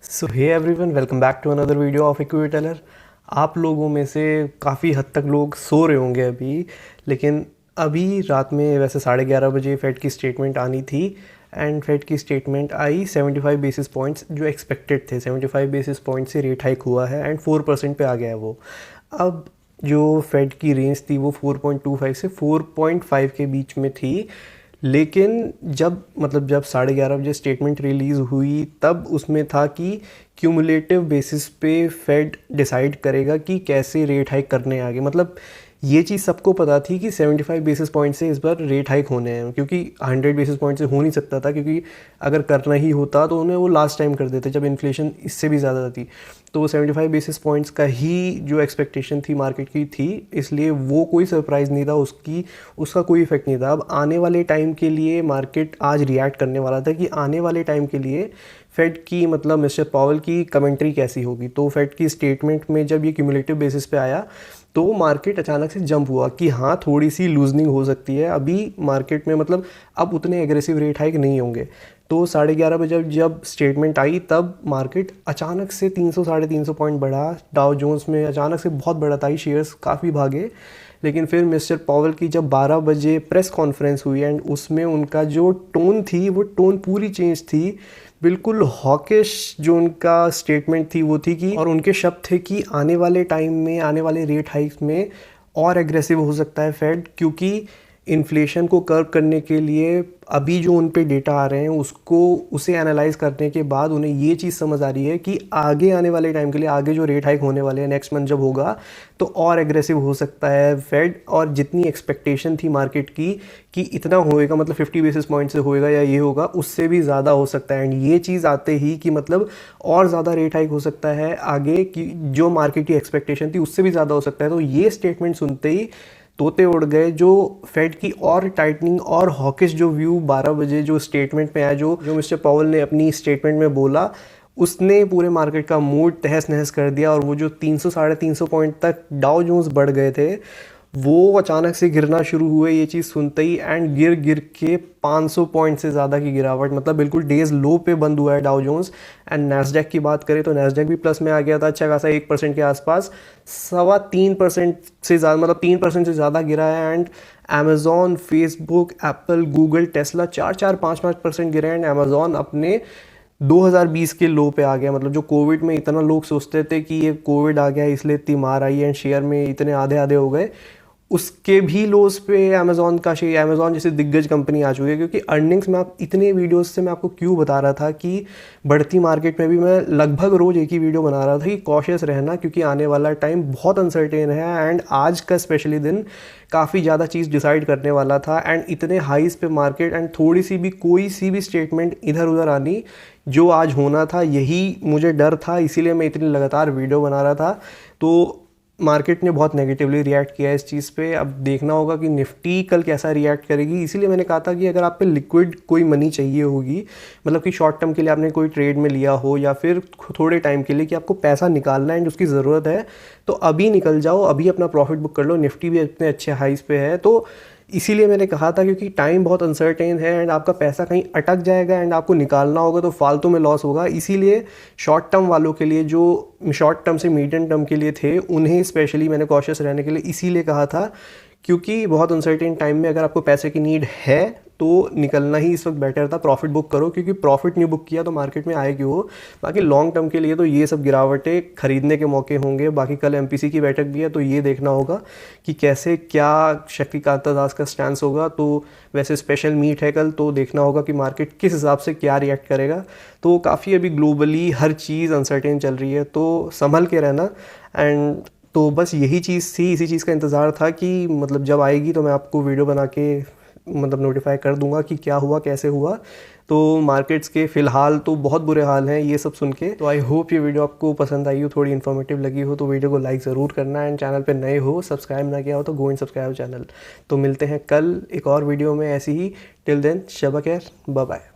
So hey everyone, welcome back to another video of equity tailor. आप लोगों में से काफ़ी हद तक लोग सो रहे होंगे अभी, लेकिन अभी रात में वैसे 11:30 बजे फेड की स्टेटमेंट आनी थी एंड फेड की स्टेटमेंट आई 75 बेसिस पॉइंट्स जो एक्सपेक्टेड थे। 75 बेसिस पॉइंट से रेट हाइक हुआ है एंड 4% पे आ गया है वो। अब जो फेड की रेंज थी वो 4.25 से 4.5 के बीच में थी, लेकिन जब 11:30 बजे स्टेटमेंट रिलीज़ हुई तब उसमें था कि क्यूमुलेटिव बेसिस पे फेड डिसाइड करेगा कि कैसे रेट हाइक करने आगे। ये चीज़ सबको पता थी कि 75 बेसिस पॉइंट से इस बार रेट हाइक होने हैं, क्योंकि 100 बेसिस पॉइंट से हो नहीं सकता था, क्योंकि अगर करना ही होता तो उन्हें वो लास्ट टाइम कर देते जब इन्फ्लेशन इससे भी ज़्यादा थी। तो वो 75 बेसिस पॉइंट्स का ही जो एक्सपेक्टेशन थी मार्केट की थी, इसलिए वो कोई सरप्राइज़ नहीं था, उसका कोई इफेक्ट नहीं था। अब आने वाले टाइम के लिए मार्केट आज रिएक्ट करने वाला था कि आने वाले टाइम के लिए फेड की मिस्टर पॉवेल की कमेंट्री कैसी होगी। तो फेड की स्टेटमेंट में जब ये क्यूमुलेटिव बेसिस पे आया तो मार्केट अचानक से जंप हुआ कि हाँ, थोड़ी सी लूजनिंग हो सकती है अभी मार्केट में, अब उतने एग्रेसिव रेट हाइक नहीं होंगे। तो 11:30 बजे जब स्टेटमेंट आई तब मार्केट अचानक से 300 साढ़े 300 पॉइंट बढ़ा। डाउ जोन्स में अचानक से बहुत बढ़त आई, शेयर्स काफ़ी भागे। लेकिन फिर मिस्टर पॉवेल की जब 12 बजे प्रेस कॉन्फ्रेंस हुई एंड उसमें उनका जो टोन थी वो टोन पूरी चेंज थी। बिल्कुल हॉकिश जो उनका स्टेटमेंट थी वो थी कि, और उनके शब्द थे कि आने वाले टाइम में, आने वाले रेट हाइक्स में और एग्रेसिव हो सकता है फेड, क्योंकि इन्फ्लेशन को कर्व करने के लिए अभी जो उन पे डेटा आ रहे हैं उसे एनालाइज करने के बाद उन्हें ये चीज़ समझ आ रही है कि आगे आने वाले टाइम के लिए, आगे जो रेट हाइक होने वाले हैं नेक्स्ट मंथ जब होगा, तो और एग्रेसिव हो सकता है फेड। और जितनी एक्सपेक्टेशन थी मार्केट की कि इतना होएगा, 50 बेसिस पॉइंट से होएगा या ये होगा, उससे भी ज़्यादा हो सकता है। एंड ये चीज़ आते ही कि और ज़्यादा रेट हाइक हो सकता है आगे, कि जो मार्केट की एक्सपेक्टेशन थी उससे भी ज़्यादा हो सकता है। तो ये स्टेटमेंट सुनते ही तोते उड़ गए। जो फेड की और टाइटनिंग और हॉकिश जो व्यू 12 बजे जो स्टेटमेंट में आया, जो मिस्टर पॉवेल ने अपनी स्टेटमेंट में बोला, उसने पूरे मार्केट का मूड तहस नहस कर दिया। और वो जो 300 साढ़े 300 पॉइंट तक डाउ जोन्स बढ़ गए थे वो अचानक से गिरना शुरू हुए ये चीज़ सुनते ही। एंड गिर के 500 पॉइंट से ज़्यादा की गिरावट, बिल्कुल डेज लो पे बंद हुआ है डाउ जोन्स। एंड नैस्डैक की बात करें तो नैस्डैक भी प्लस में आ गया था, अच्छा खासा 1% के आसपास। 3.25% से ज़्यादा, 3% से ज़्यादा गिरा है। And Amazon, Facebook, Apple, Google, Tesla 4-5% गिरे। एंड अमेजॉन अपने 2020 के लो पे आ गया। जो कोविड में इतना लोग सोचते थे कि ये कोविड आ गया इसलिए इतनी मार आई एंड शेयर में इतने आधे आधे हो गए, उसके भी लोस पे अमेजॉन का शेयर, अमेजॉन जैसे दिग्गज कंपनी आ चुकी है। क्योंकि अर्निंग्स में आप इतने वीडियोस से मैं आपको क्यों बता रहा था कि बढ़ती मार्केट में भी मैं लगभग रोज एक ही वीडियो बना रहा था कि कॉशियस रहना, क्योंकि आने वाला टाइम बहुत अनसर्टेन है। एंड आज का स्पेशली दिन काफ़ी ज़्यादा चीज़ डिसाइड करने वाला था। एंड इतने हाईज पे मार्केट, एंड थोड़ी सी भी कोई सी भी स्टेटमेंट इधर उधर आनी जो आज होना था, यही मुझे डर था, इसीलिए मैं इतनी लगातार वीडियो बना रहा था। तो मार्केट ने बहुत नेगेटिवली रिएक्ट किया इस चीज़ पे। अब देखना होगा कि निफ्टी कल कैसा रिएक्ट करेगी। इसीलिए मैंने कहा था कि अगर आप पे लिक्विड कोई मनी चाहिए होगी, कि शॉर्ट टर्म के लिए आपने कोई ट्रेड में लिया हो या फिर थोड़े टाइम के लिए कि आपको पैसा निकालना है एंड उसकी ज़रूरत है, तो अभी निकल जाओ, अभी अपना प्रॉफिट बुक कर लो। निफ्टी भी इतने अच्छे हाइज पे है, तो इसीलिए मैंने कहा था, क्योंकि टाइम बहुत अनसर्टेन है एंड आपका पैसा कहीं अटक जाएगा एंड आपको निकालना होगा तो फालतू में लॉस होगा। इसीलिए शॉर्ट टर्म वालों के लिए, जो शॉर्ट टर्म से मीडियम टर्म के लिए थे, उन्हें स्पेशली मैंने कॉशियस रहने के लिए इसीलिए कहा था, क्योंकि बहुत अनसर्टेन टाइम में अगर आपको पैसे की नीड है तो निकलना ही इस वक्त बेटर था। प्रॉफिट बुक करो, क्योंकि प्रॉफिट नहीं बुक किया तो मार्केट में आएगी वो। बाकी लॉन्ग टर्म के लिए तो ये सब गिरावटें खरीदने के मौके होंगे। बाकी कल एमपीसी की बैठक भी है, तो ये देखना होगा कि कैसे क्या शक्तिकांत दास का स्टैंस होगा। तो वैसे स्पेशल मीट है कल, तो देखना होगा कि मार्केट किस हिसाब से क्या रिएक्ट करेगा। तो काफ़ी अभी ग्लोबली हर चीज़ अनसर्टेन चल रही है, तो संभल के रहना। एंड तो बस यही चीज़ थी, इसी चीज़ का इंतज़ार था कि जब आएगी तो मैं आपको वीडियो बना के नोटिफाई कर दूंगा कि क्या हुआ, कैसे हुआ। तो मार्केट्स के फ़िलहाल तो बहुत बुरे हाल हैं ये सब सुन के। तो आई होप ये वीडियो आपको पसंद आई हो, थोड़ी इन्फॉर्मेटिव लगी हो, तो वीडियो को लाइक ज़रूर करना। एंड चैनल पे नए हो, सब्सक्राइब ना किया हो तो गो एंड सब्सक्राइब चैनल। तो मिलते हैं कल एक और वीडियो में ऐसी ही। टिल देन शब खैर, बाय बाय।